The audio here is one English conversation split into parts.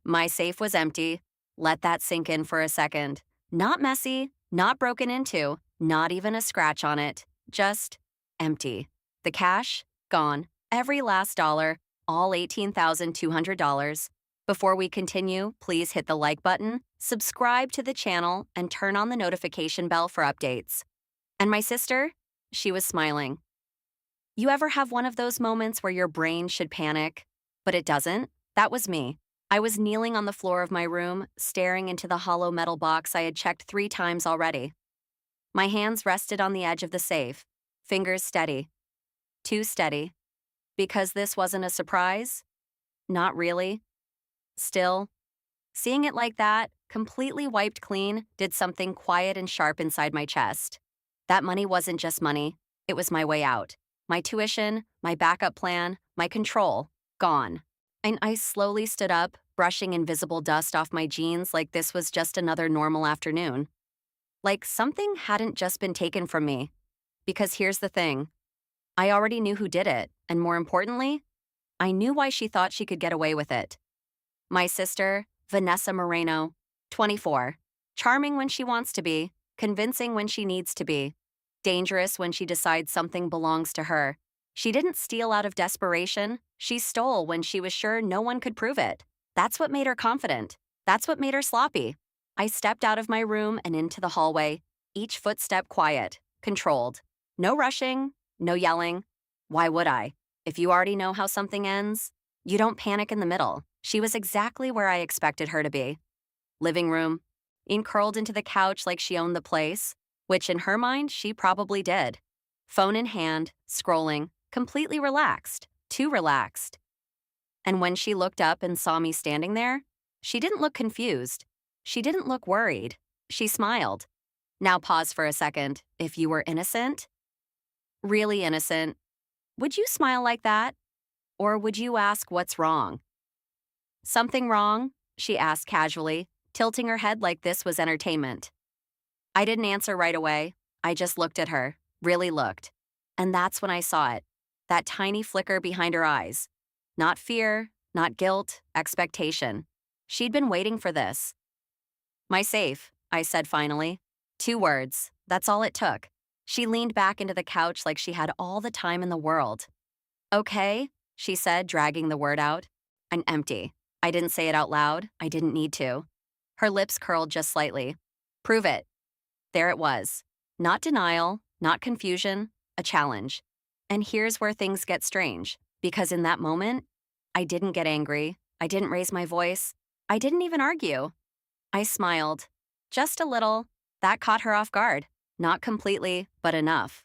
My safe was empty. Let that sink in for a second. Not messy, not broken into, not even a scratch on it. Just empty. The cash, gone. Every last dollar, all $18,200. Before we continue, please hit the like button, subscribe to the channel, and turn on the notification bell for updates. And my sister? She was smiling. You ever have one of those moments where your brain should panic, but it doesn't? That was me. I was kneeling on the floor of my room, staring into the hollow metal box I had checked 3 times already. My hands rested on the edge of the safe, fingers steady. Too steady. Because this wasn't a surprise? Not really. Still, seeing it like that, completely wiped clean, did something quiet and sharp inside my chest. That money wasn't just money, it was my way out. My tuition, my backup plan, my control, gone. And I slowly stood up, brushing invisible dust off my jeans like this was just another normal afternoon. Like something hadn't just been taken from me. Because here's the thing. I already knew who did it, and more importantly, I knew why she thought she could get away with it. My sister, Vanessa Moreno, 24. Charming when she wants to be, convincing when she needs to be, dangerous when she decides something belongs to her. She didn't steal out of desperation, she stole when she was sure no one could prove it. That's what made her confident. That's what made her sloppy. I stepped out of my room and into the hallway, each footstep quiet, controlled. No rushing, no yelling. Why would I? If you already know how something ends, you don't panic in the middle. She was exactly where I expected her to be. Living room. Ian curled into the couch like she owned the place, which in her mind she probably did. Phone in hand, scrolling, completely relaxed, too relaxed. And when she looked up and saw me standing there, she didn't look confused. She didn't look worried. She smiled. Now pause for a second. If you were innocent, really innocent, would you smile like that? Or would you ask what's wrong? Something wrong? She asked casually, tilting her head like this was entertainment. I didn't answer right away. I just looked at her, really looked. And that's when I saw it. That tiny flicker behind her eyes. Not fear, not guilt, expectation. She'd been waiting for this. My safe, I said finally. 2 words. That's all it took. She leaned back into the couch like she had all the time in the world. Okay, she said, dragging the word out. I'm empty. I didn't say it out loud. I didn't need to. Her lips curled just slightly. Prove it. There it was. Not denial, not confusion, a challenge. And here's where things get strange, because in that moment, I didn't get angry. I didn't raise my voice. I didn't even argue. I smiled. Just a little. That caught her off guard. Not completely, but enough.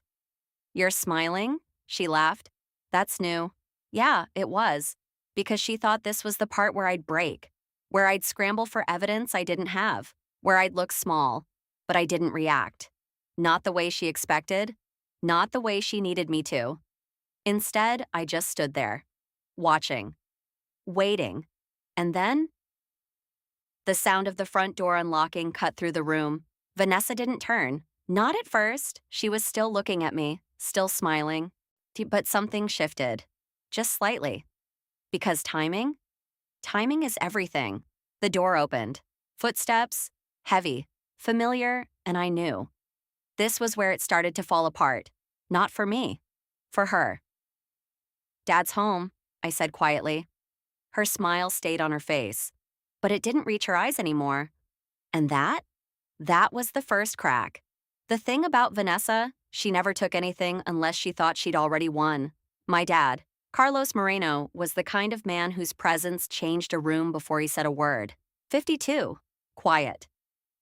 You're smiling? She laughed. That's new. Yeah, it was. Because she thought this was the part where I'd break, where I'd scramble for evidence I didn't have, where I'd look small, but I didn't react. Not the way she expected, not the way she needed me to. Instead, I just stood there, watching, waiting, and then the sound of the front door unlocking cut through the room. Vanessa didn't turn. Not at first. She was still looking at me, still smiling. But something shifted. Just slightly. Because timing is everything. The door opened. Footsteps, heavy, familiar, and I knew. This was where it started to fall apart. Not for me. For her. Dad's home, I said quietly. Her smile stayed on her face. But it didn't reach her eyes anymore. And that was the first crack. The thing about Vanessa, she never took anything unless she thought she'd already won. My dad, Carlos Moreno, was the kind of man whose presence changed a room before he said a word. 52. Quiet.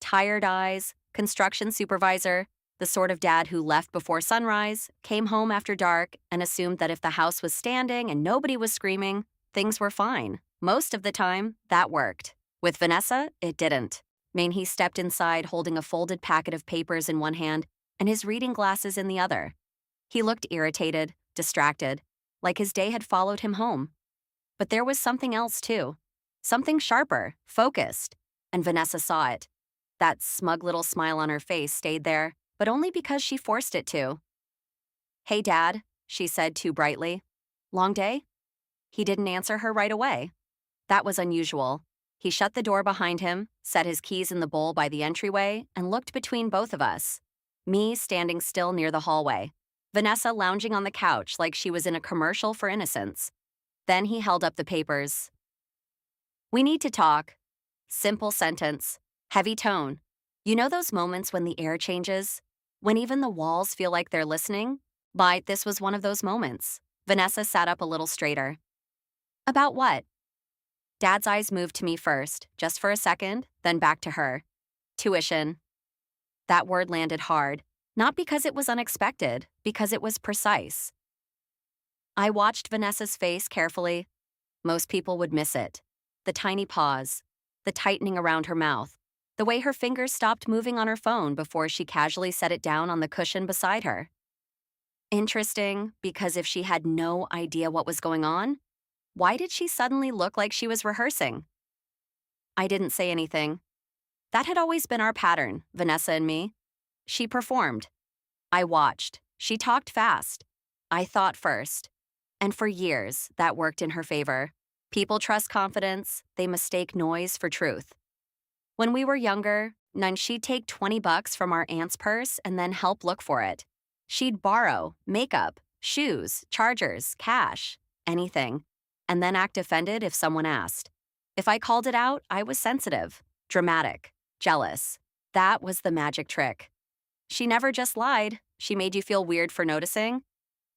Tired eyes, construction supervisor, the sort of dad who left before sunrise, came home after dark, and assumed that if the house was standing and nobody was screaming, things were fine. Most of the time, that worked. With Vanessa, it didn't. He stepped inside holding a folded packet of papers in one hand and his reading glasses in the other. He looked irritated, distracted, like his day had followed him home. But there was something else, too. Something sharper, focused. And Vanessa saw it. That smug little smile on her face stayed there, but only because she forced it to. Hey, Dad, she said too brightly. Long day? He didn't answer her right away. That was unusual. He shut the door behind him, set his keys in the bowl by the entryway, and looked between both of us. Me standing still near the hallway. Vanessa lounging on the couch like she was in a commercial for innocence. Then he held up the papers. "We need to talk." Simple sentence. Heavy tone. You know those moments when the air changes? When even the walls feel like they're listening? This was one of those moments. Vanessa sat up a little straighter. "About what?" Dad's eyes moved to me first, just for a second, then back to her. "Tuition." That word landed hard, not because it was unexpected, because it was precise. I watched Vanessa's face carefully. Most people would miss it. The tiny pause, the tightening around her mouth, the way her fingers stopped moving on her phone before she casually set it down on the cushion beside her. Interesting, because if she had no idea what was going on, why did she suddenly look like she was rehearsing? I didn't say anything. That had always been our pattern, Vanessa and me. She performed. I watched. She talked fast. I thought first. And for years, that worked in her favor. People trust confidence. They mistake noise for truth. When we were younger, she'd take $20 from our aunt's purse and then help look for it. She'd borrow makeup, shoes, chargers, cash, anything, and then act offended if someone asked. If I called it out, I was sensitive, dramatic, jealous. That was the magic trick. She never just lied. She made you feel weird for noticing.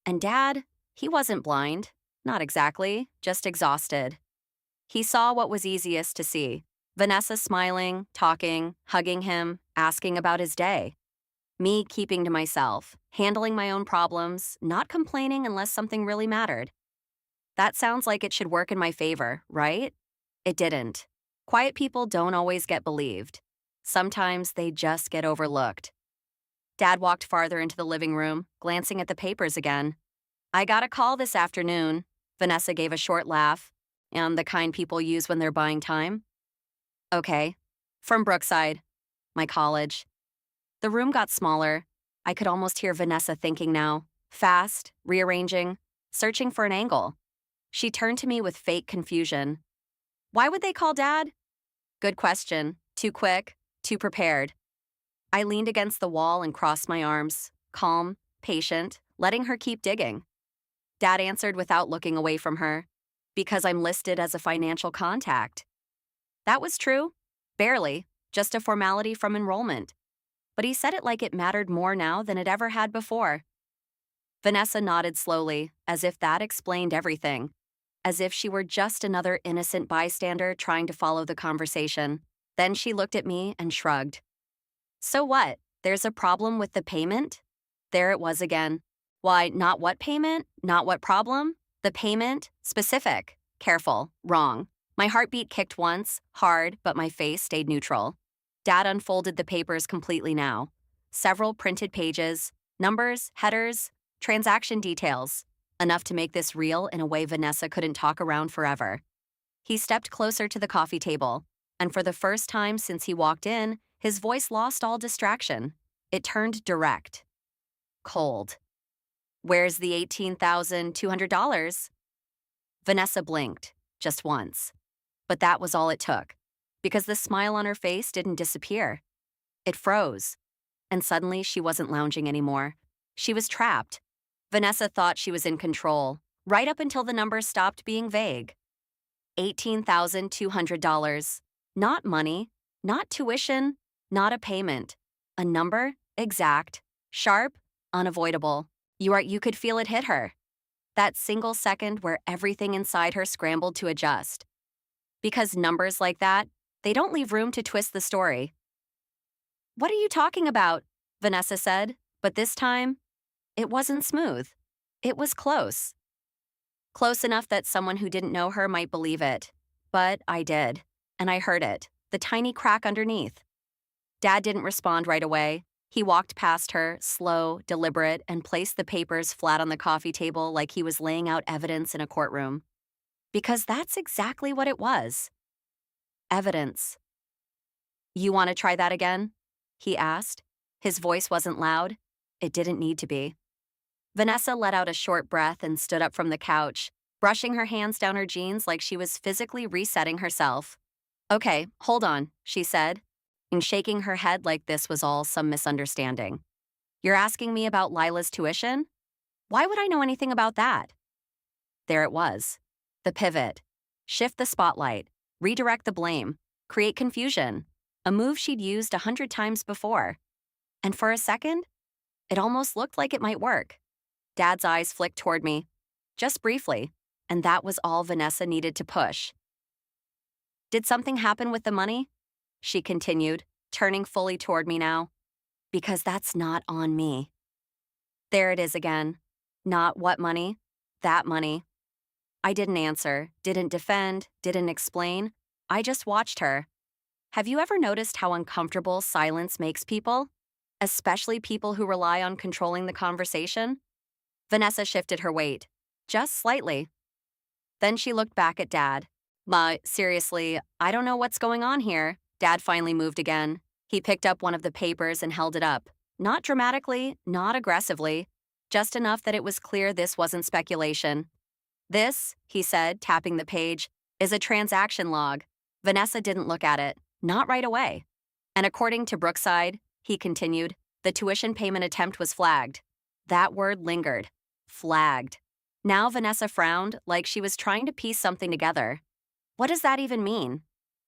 And Dad, he wasn't blind. Not exactly, just exhausted. He saw what was easiest to see. Vanessa smiling, talking, hugging him, asking about his day. Me keeping to myself, handling my own problems, not complaining unless something really mattered. That sounds like it should work in my favor, right? It didn't. Quiet people don't always get believed. Sometimes they just get overlooked. Dad walked farther into the living room, glancing at the papers again. "I got a call this afternoon." Vanessa gave a short laugh, and the kind people use when they're buying time. "Okay." "From Brookside." "My college." The room got smaller. I could almost hear Vanessa thinking now, fast, rearranging, searching for an angle. She turned to me with fake confusion. "Why would they call Dad?" "Good question. Too quick, too prepared." I leaned against the wall and crossed my arms, calm, patient, letting her keep digging. Dad answered without looking away from her. "Because I'm listed as a financial contact." That was true. Barely, just a formality from enrollment. But he said it like it mattered more now than it ever had before. Vanessa nodded slowly, as if that explained everything. As if she were just another innocent bystander trying to follow the conversation. Then she looked at me and shrugged. "So what? There's a problem with the payment?" There it was again. Why, not what payment? Not what problem? The payment? Specific. Careful. Wrong. My heartbeat kicked once, hard, but my face stayed neutral. Dad unfolded the papers completely now. Several printed pages, numbers, headers, transaction details. Enough to make this real in a way Vanessa couldn't talk around forever. He stepped closer to the coffee table, and for the first time since he walked in, his voice lost all distraction. It turned direct. Cold. "Where's the $18,200? Vanessa blinked, just once. But that was all it took, because the smile on her face didn't disappear. It froze. And suddenly she wasn't lounging anymore. She was trapped. Vanessa thought she was in control, right up until the numbers stopped being vague. $18,200. Not money, not tuition, not a payment. A number, exact, sharp, unavoidable. You could feel it hit her. That single second where everything inside her scrambled to adjust. Because numbers like that, they don't leave room to twist the story. "What are you talking about?" Vanessa said, but this time, it wasn't smooth. It was close. Close enough that someone who didn't know her might believe it. But I did, and I heard it, the tiny crack underneath. Dad didn't respond right away. He walked past her, slow, deliberate, and placed the papers flat on the coffee table like he was laying out evidence in a courtroom. Because that's exactly what it was. Evidence. "You want to try that again?" he asked. His voice wasn't loud. It didn't need to be. Vanessa let out a short breath and stood up from the couch, brushing her hands down her jeans like she was physically resetting herself. Okay, hold on, she said, and shaking her head like this was all some misunderstanding. You're asking me about Lila's tuition? Why would I know anything about that? There it was. The pivot. Shift the spotlight. Redirect the blame. Create confusion. A move she'd used 100 times before. And for a second, it almost looked like it might work. Dad's eyes flicked toward me. Just briefly. And that was all Vanessa needed to push. Did something happen with the money? She continued, turning fully toward me now. Because that's not on me. There it is again. Not what money? That money. I didn't answer, didn't defend, didn't explain. I just watched her. Have you ever noticed how uncomfortable silence makes people? Especially people who rely on controlling the conversation? Vanessa shifted her weight. Just slightly. Then she looked back at Dad. Ma, seriously, I don't know what's going on here. Dad finally moved again. He picked up one of the papers and held it up. Not dramatically, not aggressively, just enough that it was clear this wasn't speculation. This, he said, tapping the page, is a transaction log. Vanessa didn't look at it, not right away. And according to Brookside, he continued, the tuition payment attempt was flagged. That word lingered. Flagged. Now Vanessa frowned like she was trying to piece something together. What does that even mean?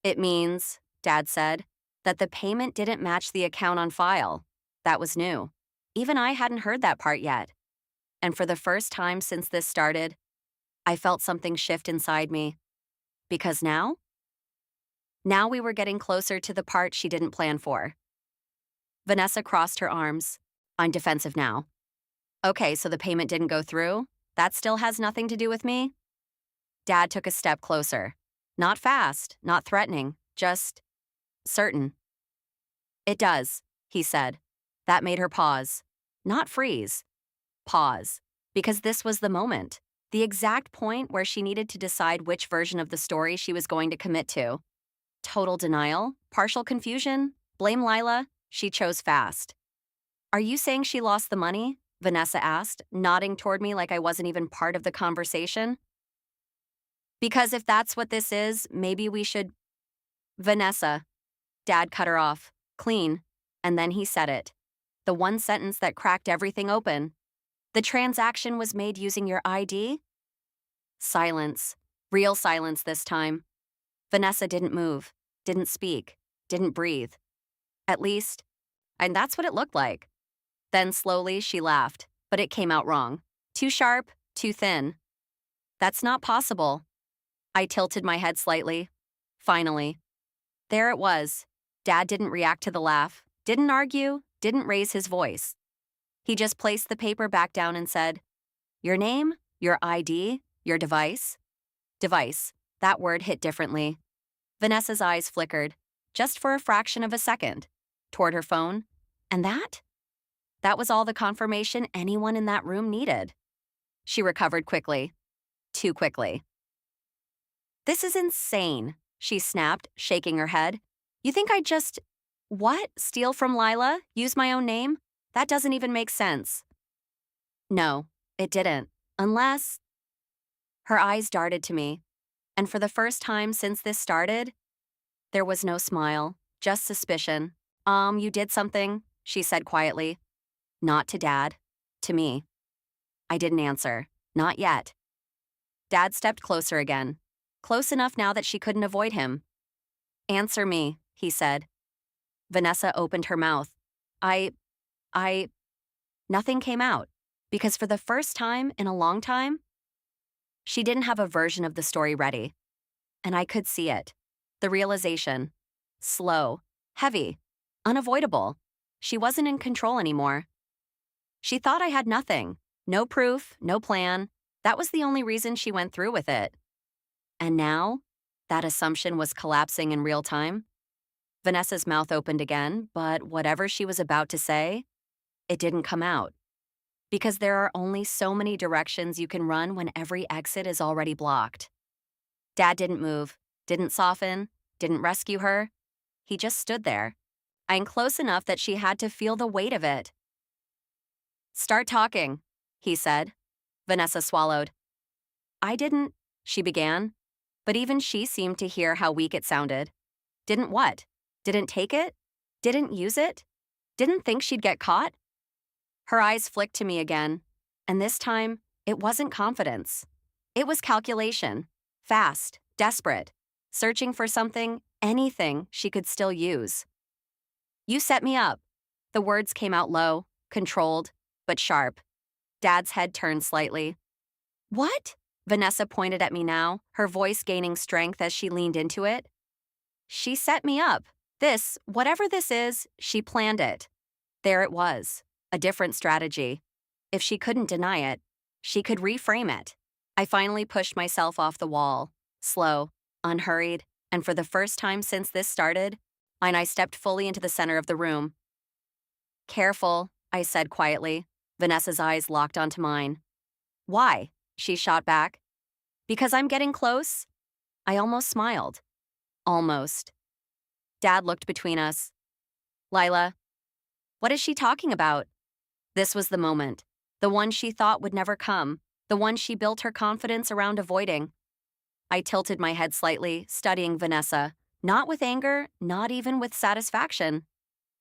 It means, Dad said, that the payment didn't match the account on file. That was new. Even I hadn't heard that part yet. And for the first time since this started, I felt something shift inside me. Because now we were getting closer to the part she didn't plan for. Vanessa crossed her arms. I'm defensive now. Okay, so the payment didn't go through? That still has nothing to do with me? Dad took a step closer. Not fast, not threatening, just certain. It does, he said. That made her pause. Not freeze. Pause. Because this was the moment. The exact point where she needed to decide which version of the story she was going to commit to. Total denial? Partial confusion? Blame Lila? She chose fast. Are you saying she lost the money? Vanessa asked, nodding toward me like I wasn't even part of the conversation. Because if that's what this is, maybe we should… Vanessa. Dad cut her off. Clean. And then he said it. The one sentence that cracked everything open. The transaction was made using your ID? Silence. Real silence this time. Vanessa didn't move, didn't speak, didn't breathe. At least, and that's what it looked like. Then slowly she laughed, but it came out wrong. Too sharp, too thin. That's not possible. I tilted my head slightly. Finally. There it was. Dad didn't react to the laugh, didn't argue, didn't raise his voice. He just placed the paper back down and said, your name, your ID, your device. Device. That word hit differently. Vanessa's eyes flickered, just for a fraction of a second, toward her phone. And that? That was all the confirmation anyone in that room needed. She recovered quickly. Too quickly. This is insane, she snapped, shaking her head. You think I'd just… What? Steal from Lila? Use my own name? That doesn't even make sense. No, it didn't. Unless… Her eyes darted to me. And for the first time since this started, there was no smile, just suspicion. You did something, she said quietly. Not to Dad, to me. I didn't answer. Not yet. Dad stepped closer again. Close enough now that she couldn't avoid him. Answer me, he said. Vanessa opened her mouth. Nothing came out, because for the first time in a long time, she didn't have a version of the story ready. And I could see it. The realization. Slow, heavy, unavoidable. She wasn't in control anymore. She thought I had nothing. No proof, no plan. That was the only reason she went through with it. And now, that assumption was collapsing in real time. Vanessa's mouth opened again, but whatever she was about to say, it didn't come out. Because there are only so many directions you can run when every exit is already blocked. Dad didn't move, didn't soften, didn't rescue her. He just stood there, and close enough that she had to feel the weight of it. Start talking, he said. Vanessa swallowed. I didn't, she began, but even she seemed to hear how weak it sounded. Didn't what? Didn't take it? Didn't use it? Didn't think she'd get caught? Her eyes flicked to me again, and this time, it wasn't confidence. It was calculation. Fast, desperate, searching for something, anything she could still use. You set me up. The words came out low, controlled, but sharp. Dad's head turned slightly. What? Vanessa pointed at me now, her voice gaining strength as she leaned into it. She set me up. This, whatever this is, she planned it. There it was, a different strategy. If she couldn't deny it, she could reframe it. I finally pushed myself off the wall, slow, unhurried, and for the first time since this started, I stepped fully into the center of the room. Careful, I said quietly. Vanessa's eyes locked onto mine. Why? She shot back. Because I'm getting close? I almost smiled. Almost. Dad looked between us. Lila, what is she talking about? This was the moment. The one she thought would never come. The one she built her confidence around avoiding. I tilted my head slightly, studying Vanessa. Not with anger, not even with satisfaction.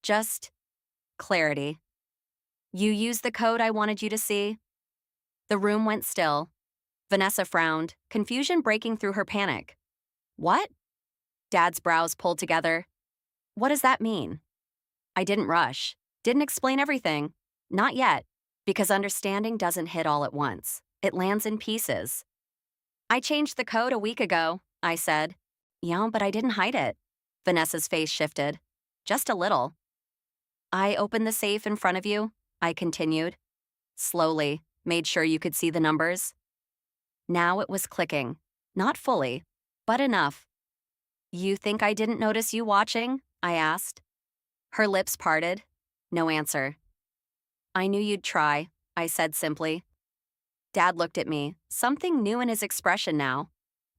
Just clarity. You used the code I wanted you to see? The room went still. Vanessa frowned, confusion breaking through her panic. What? Dad's brows pulled together. What does that mean? I didn't rush, didn't explain everything. Not yet, because understanding doesn't hit all at once. It lands in pieces. I changed the code a week ago, I said. Yeah, but I didn't hide it. Vanessa's face shifted. Just a little. I opened the safe in front of you, I continued. Slowly, made sure you could see the numbers. Now it was clicking. Not fully, but enough. You think I didn't notice you watching? I asked. Her lips parted. No answer. I knew you'd try, I said simply. Dad looked at me, something new in his expression now.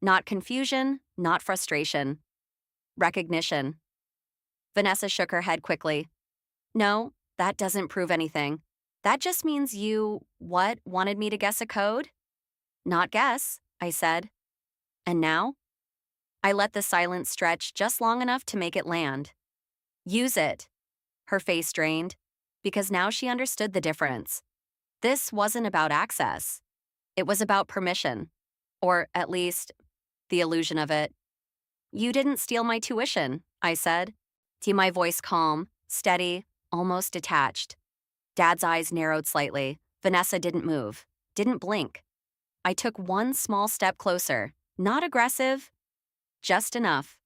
Not confusion, not frustration. Recognition. Vanessa shook her head quickly. No, that doesn't prove anything. That just means you, wanted me to guess a code? Not guess, I said. And now? I let the silence stretch just long enough to make it land. Use it. Her face drained, because now she understood the difference. This wasn't about access. It was about permission. Or, at least, the illusion of it. You didn't steal my tuition, I said. My voice calm, steady, almost detached. Dad's eyes narrowed slightly. Vanessa didn't move, didn't blink. I took one small step closer, not aggressive, just enough.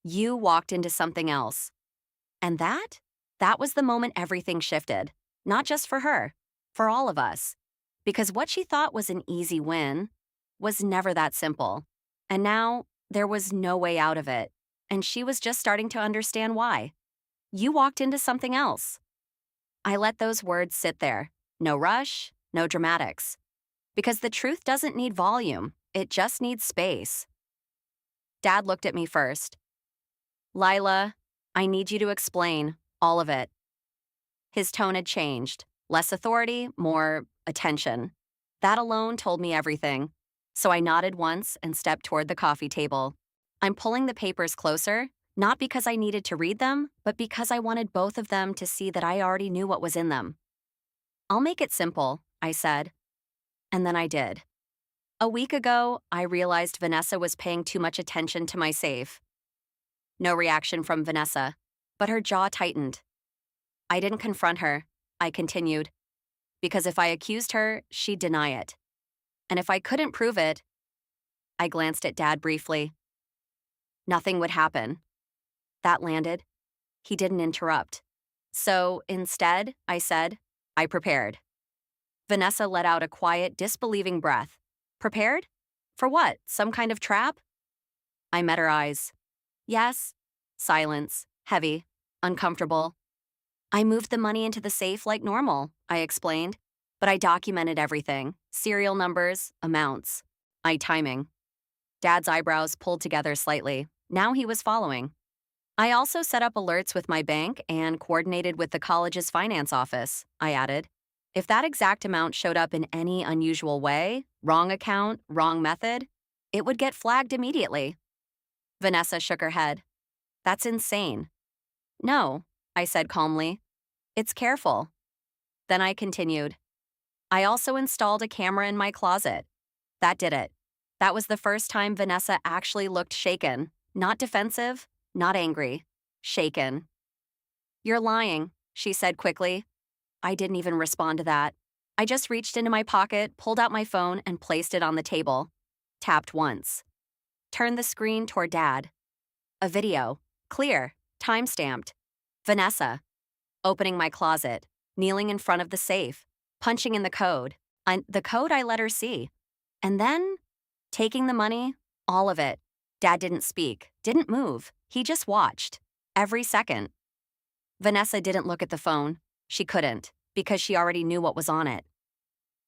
You walked into something else. And that was the moment everything shifted. Not just for her, for all of us. Because what she thought was an easy win was never that simple. And now, there was no way out of it. And she was just starting to understand why. You walked into something else. I let those words sit there. No rush, no dramatics. Because the truth doesn't need volume, it just needs space. Dad looked at me first. Lila, I need you to explain all of it. His tone had changed. Less authority, more attention. That alone told me everything. So I nodded once and stepped toward the coffee table. I'm pulling the papers closer, not because I needed to read them, but because I wanted both of them to see that I already knew what was in them. I'll make it simple, I said. And then I did. A week ago, I realized Vanessa was paying too much attention to my safe. No reaction from Vanessa, but her jaw tightened. I didn't confront her, I continued, because if I accused her, she'd deny it. And if I couldn't prove it, I glanced at Dad briefly. Nothing would happen. That landed. He didn't interrupt. So, instead, I said, I prepared. Vanessa let out a quiet, disbelieving breath. Prepared? For what? Some kind of trap? I met her eyes. Yes. Silence. Heavy. Uncomfortable. I moved the money into the safe like normal, I explained. But I documented everything. Serial numbers, amounts. Timing. Dad's eyebrows pulled together slightly. Now he was following. I also set up alerts with my bank and coordinated with the college's finance office, I added. If that exact amount showed up in any unusual way, wrong account, wrong method, it would get flagged immediately. Vanessa shook her head. That's insane. No, I said calmly. It's careful. Then I continued. I also installed a camera in my closet. That did it. That was the first time Vanessa actually looked shaken. Not defensive, not angry. Shaken. You're lying, she said quickly. I didn't even respond to that. I just reached into my pocket, pulled out my phone, and placed it on the table. Tapped once. Turned the screen toward Dad. A video. Clear. Time-stamped. Vanessa. Opening my closet. Kneeling in front of the safe. Punching in the code. The code I let her see. And then, taking the money, all of it. Dad didn't speak, didn't move. He just watched. Every second. Vanessa didn't look at the phone. She couldn't, because she already knew what was on it.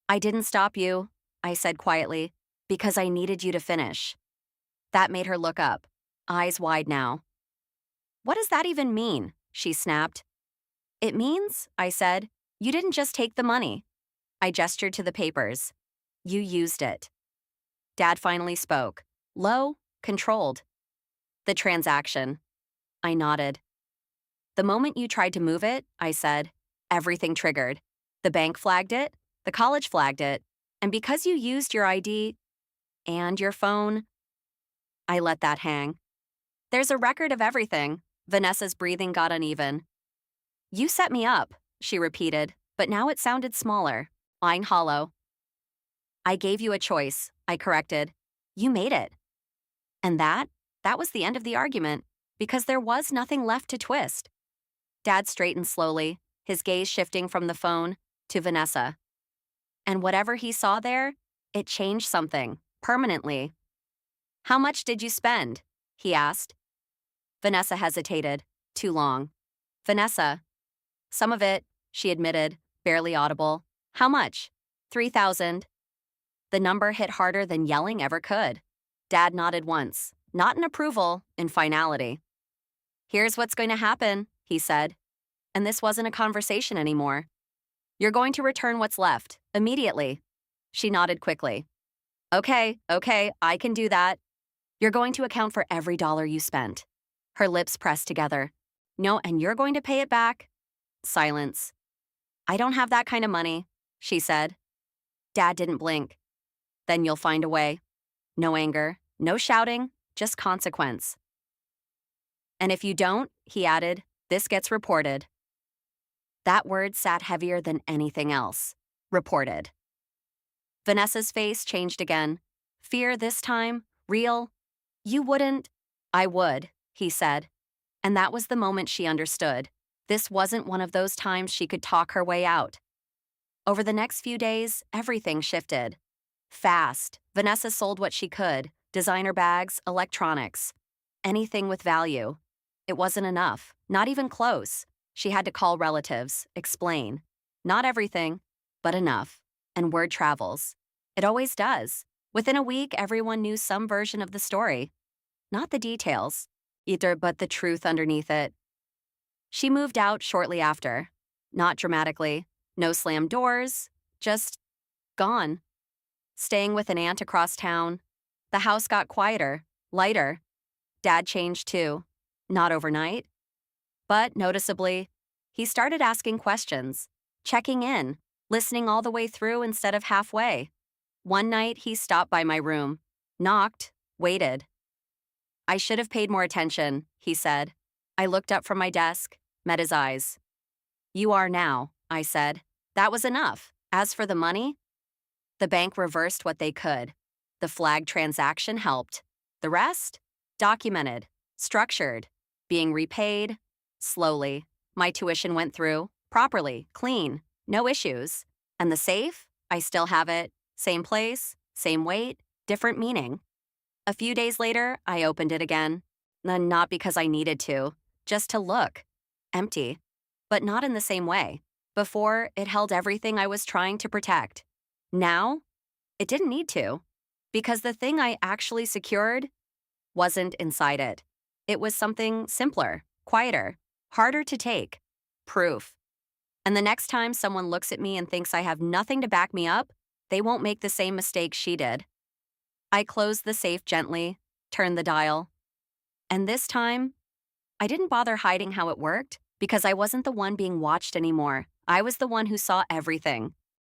I didn't stop you, I said quietly, because I needed you to finish. That made her look up, eyes wide now. What does that even mean? She snapped. It means, I said, you didn't just take the money. I gestured to the papers. You used it. Dad finally spoke. Low, controlled. The transaction. I nodded. The moment you tried to move it, I said, everything triggered. The bank flagged it, the college flagged it, and because you used your ID and your phone, I let that hang. There's a record of everything. Vanessa's breathing got uneven. You set me up, she repeated, but now it sounded smaller, lying hollow. I gave you a choice, I corrected. You made it. And that was the end of the argument, because there was nothing left to twist. Dad straightened slowly, his gaze shifting from the phone to Vanessa. And whatever he saw there, it changed something, permanently. How much did you spend? He asked. Vanessa hesitated. Too long. Vanessa. Some of it, she admitted, barely audible. How much? 3,000. The number hit harder than yelling ever could. Dad nodded once, not in approval, in finality. Here's what's going to happen, he said. And this wasn't a conversation anymore. You're going to return what's left, immediately. She nodded quickly. Okay, I can do that. You're going to account for every dollar you spent. Her lips pressed together. No, and you're going to pay it back. Silence. I don't have that kind of money, she said. Dad didn't blink. Then you'll find a way. No anger, no shouting, just consequence. And if you don't, he added, this gets reported. That word sat heavier than anything else. Reported. Vanessa's face changed again. Fear this time, real. You wouldn't. I would, he said. And that was the moment she understood. This wasn't one of those times she could talk her way out. Over the next few days, everything shifted. Fast, Vanessa sold what she could, designer bags, electronics, anything with value. It wasn't enough, not even close. She had to call relatives, explain. Not everything, but enough. And word travels. It always does. Within a week, everyone knew some version of the story. Not the details, either, but the truth underneath it. She moved out shortly after. Not dramatically. No slammed doors. Just gone. Staying with an aunt across town. The house got quieter, lighter. Dad changed too. Not overnight. But noticeably, he started asking questions, checking in, listening all the way through instead of halfway. One night, he stopped by my room, knocked, waited. I should have paid more attention, he said. I looked up from my desk, met his eyes. You are now, I said. That was enough. As for the money, the bank reversed what they could. The flag transaction helped. The rest? Documented, structured, being repaid, slowly. My tuition went through, properly, clean, no issues. And the safe? I still have it. Same place, same weight, different meaning. A few days later, I opened it again. Not because I needed to, just to look. Empty. But not in the same way. Before, it held everything I was trying to protect. Now, it didn't need to. Because the thing I actually secured wasn't inside it. It was something simpler, quieter, harder to take. Proof. And the next time someone looks at me and thinks I have nothing to back me up, they won't make the same mistake she did. I closed the safe gently, turned the dial. And this time, I didn't bother hiding how it worked because I wasn't the one being watched anymore. I was the one who saw everything.